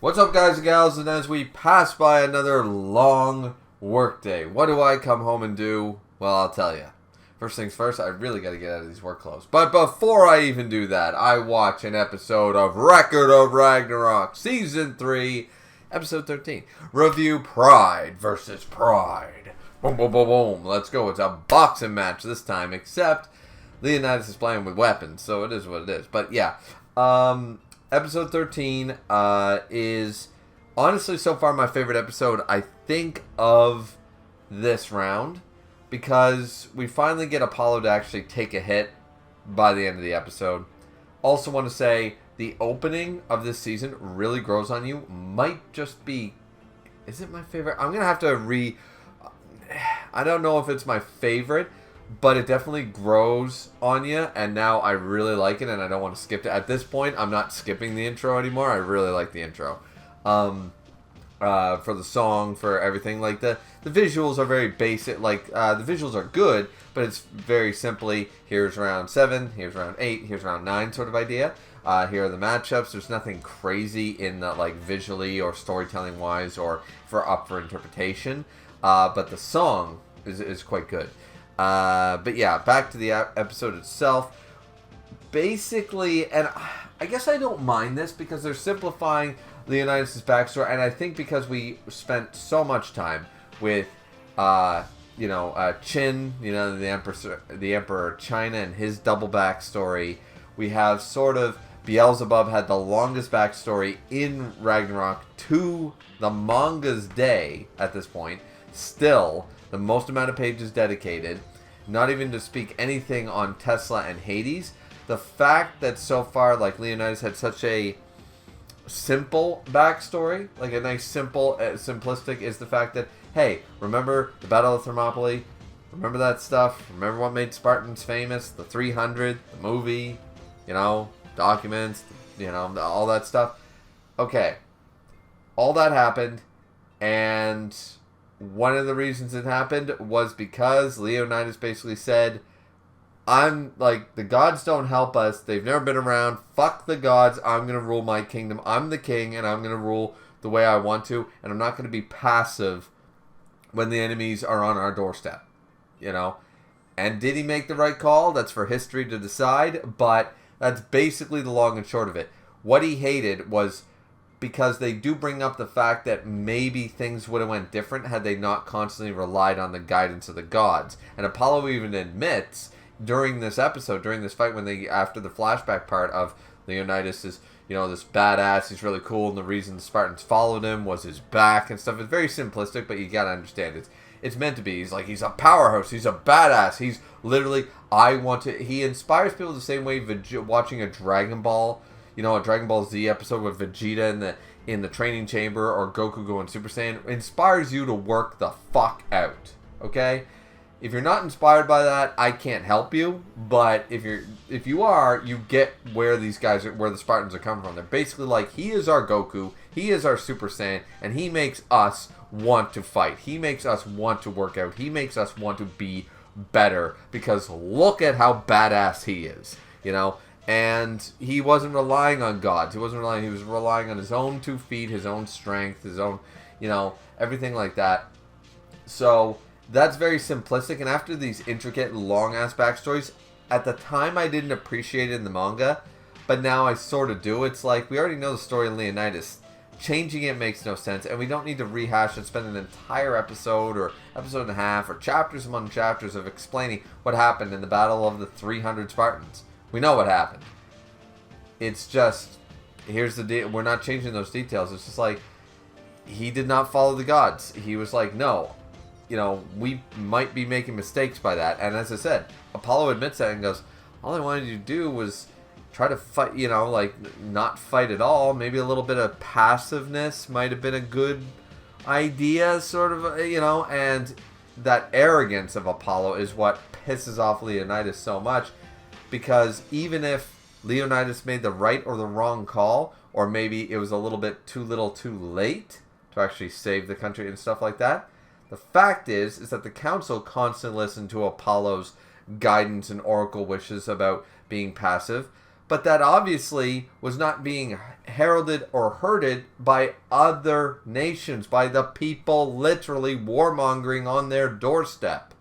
What's up, guys and gals? And as we pass by another long workday, what do I come home and do? Well, I'll tell you. First things first, I really got to get out of these work clothes. But before I even do that, I watch an episode of Record of Ragnarok, Season 3, Episode 13. Review Pride versus Pride. Boom, boom, boom, boom. Let's go. It's a boxing match this time, except Leonidas is playing with weapons, so it is what it is. But yeah, Episode 13 is honestly so far my favorite episode, I think, of this round. Because we finally get Apollo to actually take a hit by the end of the episode. Also want to say, the opening of this season really grows on you. Might just be... Is it my favorite? I'm going to have to I don't know if it's my favorite, but it definitely grows on you. And now I really like it, and I don't want to skip it. At this point, I'm not skipping the intro anymore. I really like the intro. For the song, for everything. Like, the visuals are very basic. Like, the visuals are good, but it's very simply, here's round 7, here's round 8, here's round 9 sort of idea. Here are the matchups. There's nothing crazy in the, like, visually or storytelling-wise or up for interpretation. But the song is quite good. But yeah, back to the episode itself. Basically, and I guess I don't mind this because they're simplifying Leonidas' backstory, and I think because we spent so much time with, Qin, the Emperor China and his double backstory, we have sort of Beelzebub had the longest backstory in Ragnarok to the manga's day at this point. Still, the most amount of pages dedicated. Not even to speak anything on Tesla and Hades. The fact that so far, like, Leonidas had such a simple backstory, like a nice simple simplistic, is the fact that, hey, remember the Battle of Thermopylae, remember that stuff, remember what made Spartans famous, the 300, the movie, documents, all that stuff. Okay, all that happened, and one of the reasons it happened was because Leonidas basically said, I'm like, the gods don't help us. They've never been around. Fuck the gods. I'm going to rule my kingdom. I'm the king, and I'm going to rule the way I want to. And I'm not going to be passive when the enemies are on our doorstep. And did he make the right call? That's for history to decide. But that's basically the long and short of it. What he hated was because they do bring up the fact that maybe things would have went different had they not constantly relied on the guidance of the gods. And Apollo even admits during this episode, during this fight, after the flashback part of Leonidas is, this badass, he's really cool, and the reason the Spartans followed him was his back and stuff. It's very simplistic, but you gotta understand it's meant to be. He's a powerhouse, he's a badass, he's literally, he inspires people the same way watching a Dragon Ball, a Dragon Ball Z episode with Vegeta in the training chamber, or Goku going Super Saiyan, inspires you to work the fuck out, okay? If you're not inspired by that, I can't help you. But if you are, you get where these guys where the Spartans are coming from. They're basically like, he is our Goku, he is our Super Saiyan, and he makes us want to fight. He makes us want to work out. He makes us want to be better because look at how badass he is, And he wasn't relying on gods. He was relying on his own 2 feet, his own strength, his own, everything like that. So that's very simplistic, and after these intricate, long-ass backstories, at the time I didn't appreciate it in the manga, but now I sort of do. It's like, we already know the story of Leonidas. Changing it makes no sense, and we don't need to rehash and spend an entire episode, or episode and a half, or chapters among chapters of explaining what happened in the Battle of the 300 Spartans. We know what happened. It's just, here's the deal, we're not changing those details. It's just like, he did not follow the gods. He was like, no. We might be making mistakes by that. And as I said, Apollo admits that and goes, all I wanted you to do was try to fight, not fight at all. Maybe a little bit of passiveness might have been a good idea, sort of, and that arrogance of Apollo is what pisses off Leonidas so much. Because even if Leonidas made the right or the wrong call, or maybe it was a little bit too little too late to actually save the country and stuff like that, the fact is that the council constantly listened to Apollo's guidance and oracle wishes about being passive, but that obviously was not being heralded or hearded by other nations, by the people literally warmongering on their doorstep.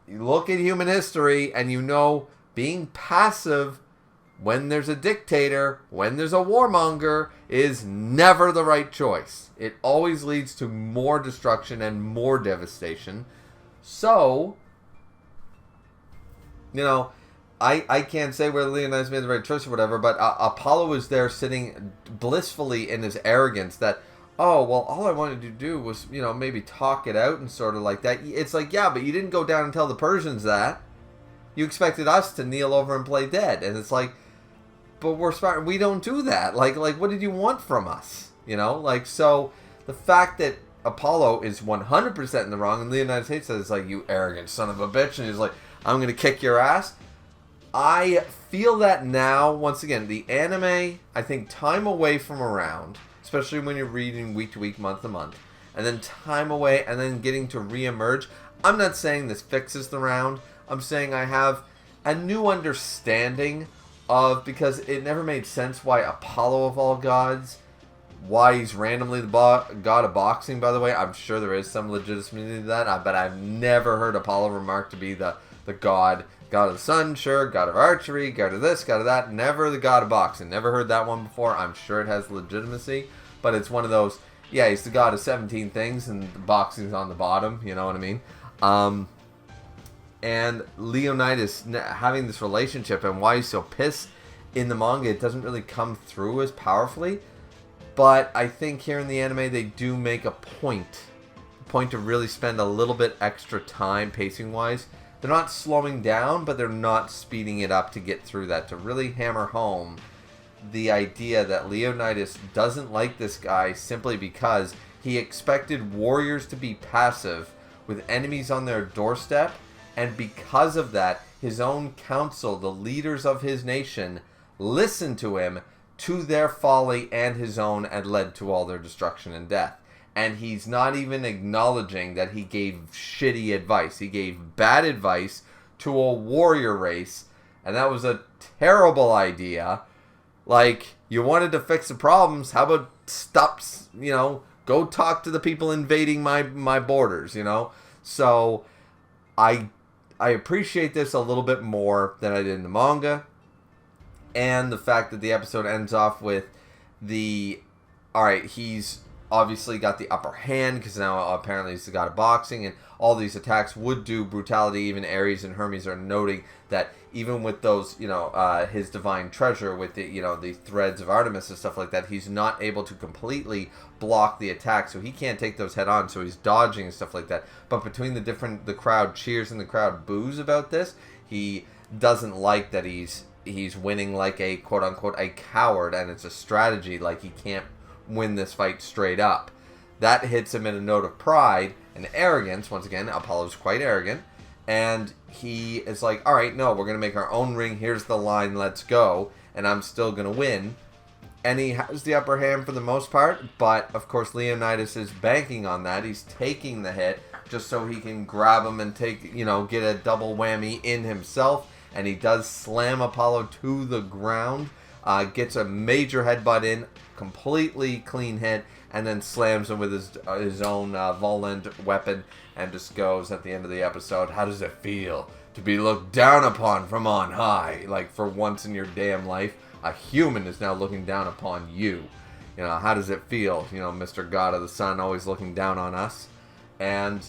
You look at human history and you know being passive when there's a dictator, when there's a warmonger, is never the right choice. It always leads to more destruction and more devastation. So, I can't say whether Leonidas made the right choice or whatever, but Apollo was there sitting blissfully in his arrogance that, oh, well, all I wanted to do was, maybe talk it out and sort of like that. It's like, yeah, but you didn't go down and tell the Persians that. You expected us to kneel over and play dead. And it's like, but we're smart. We don't do that. Like, what did you want from us? So the fact that Apollo is 100% in the wrong and Leonidas hates it, it's like, you arrogant son of a bitch. And he's like, I'm going to kick your ass. I feel that now, once again, the anime, I think time away from around, especially when you're reading week to week, month to month, and then time away and then getting to re-emerge. I'm not saying this fixes the round. I'm saying I have a new understanding of, because it never made sense why Apollo of all gods, why he's randomly the god of boxing, by the way. I'm sure there is some legitimacy to that, but I've never heard Apollo remarked to be the god of the sun, sure, god of archery, god of this, god of that, never the god of boxing. Never heard that one before. I'm sure it has legitimacy, but it's one of those, yeah, he's the god of 17 things, and the boxing's on the bottom, you know what I mean? And Leonidas having this relationship and why he's so pissed in the manga, it doesn't really come through as powerfully. But I think here in the anime, they do make a point to really spend a little bit extra time pacing-wise. They're not slowing down, but they're not speeding it up to get through that, to really hammer home the idea that Leonidas doesn't like this guy simply because he expected warriors to be passive with enemies on their doorstep. And because of that, his own council, the leaders of his nation, listened to him, to their folly and his own, and led to all their destruction and death. And he's not even acknowledging that he gave shitty advice. He gave bad advice to a warrior race, and that was a terrible idea. Like, you wanted to fix the problems, how about stop, go talk to the people invading my borders, So, I appreciate this a little bit more than I did in the manga. And the fact that the episode ends off with alright, he's obviously got the upper hand because now apparently he's the god of boxing, and all these attacks would do brutality. Even Ares and Hermes are noting that even with those, his divine treasure with the threads of Artemis and stuff like that, he's not able to completely block the attack, so he can't take those head on, so he's dodging and stuff like that. But between the crowd cheers and the crowd boos about this, he doesn't like that he's winning like a quote unquote a coward, and it's a strategy, like he can't win this fight straight up. That hits him in a note of pride and arrogance. Once again, Apollo's quite arrogant, and he is like, alright, no, we're going to make our own ring, here's the line, let's go, and I'm still going to win. And he has the upper hand for the most part, but of course Leonidas is banking on that. He's taking the hit just so he can grab him and take, get a double whammy in himself, and he does slam Apollo to the ground, gets a major headbutt in, completely clean hit, and then slams him with his own Voland weapon, and just goes at the end of the episode, how does it feel to be looked down upon from on high? Like, for once in your damn life, a human is now looking down upon you. How does it feel? Mr. God of the Sun always looking down on us. And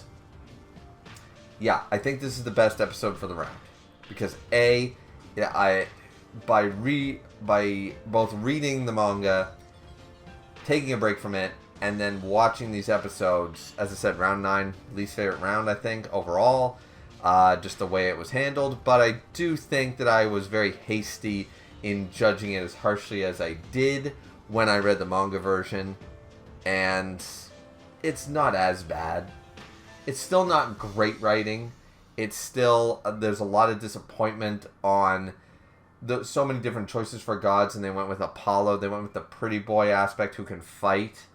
yeah, I think this is the best episode for the round. Because by both reading the manga, taking a break from it, and then watching these episodes, as I said, round 9, least favorite round, I think, overall. Just the way it was handled. But I do think that I was very hasty in judging it as harshly as I did when I read the manga version. And it's not as bad. It's still not great writing. It's still, there's a lot of disappointment on so many different choices for gods, and they went with Apollo. They went with the pretty boy aspect who can fight.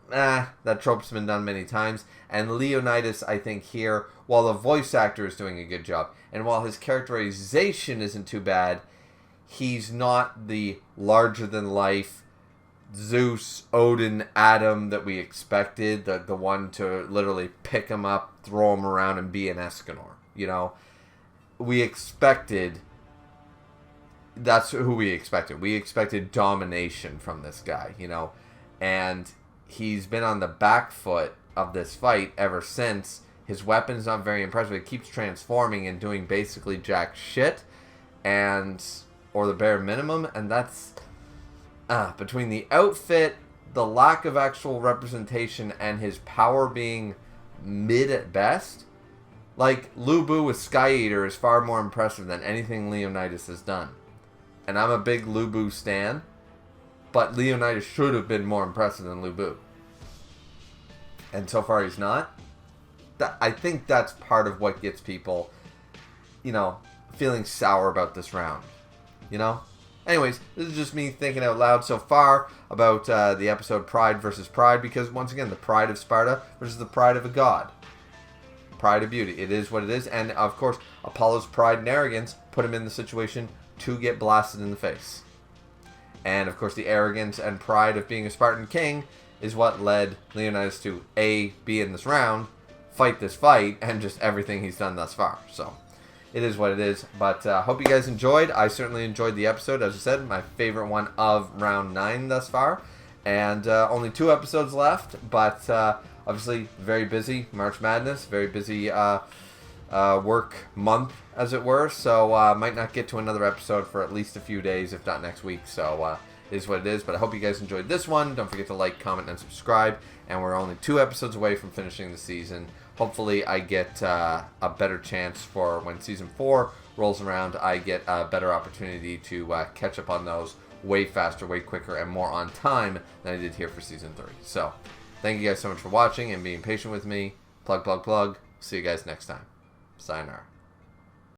That trope's been done many times. And Leonidas, I think here, while the voice actor is doing a good job, and while his characterization isn't too bad, he's not the larger-than-life Zeus, Odin, Adam that we expected, the one to literally pick him up, throw him around, and be an Escanor. You know, we expected... That's who we expected. We expected domination from this guy, you know, and he's been on the back foot of this fight ever since. His weapon's not very impressive. It keeps transforming and doing basically jack shit, or the bare minimum, and that's between the outfit, the lack of actual representation, and his power being mid at best. Like, Lu Bu with Sky Eater is far more impressive than anything Leonidas has done. And I'm a big Lu Bu stan, but Leonidas should have been more impressive than Lu Bu. And so far he's not. I think that's part of what gets people, you know, feeling sour about this round. You know? Anyways, this is just me thinking out loud so far about the episode Pride versus Pride, because once again, the pride of Sparta versus the pride of a god. Pride of beauty. It is what it is. And of course, Apollo's pride and arrogance put him in the situation to get blasted in the face. And of course, the arrogance and pride of being a Spartan king is what led Leonidas to A, be in this round, fight this fight, and just everything he's done thus far. So, it is what it is. But hope you guys enjoyed. I certainly enjoyed the episode. As I said, my favorite one of round 9 thus far. And only 2 episodes left, but obviously very busy. March Madness, very busy work month, as it were, so might not get to another episode for at least a few days, if not next week, so it is what it is. But I hope you guys enjoyed this one. Don't forget to like, comment, and subscribe, and we're only 2 episodes away from finishing the season. Hopefully I get a better chance for when Season 4 rolls around. I get a better opportunity to catch up on those way faster, way quicker, and more on time than I did here for Season 3. So, thank you guys so much for watching and being patient with me. Plug, plug, plug. See you guys next time. Sayonara.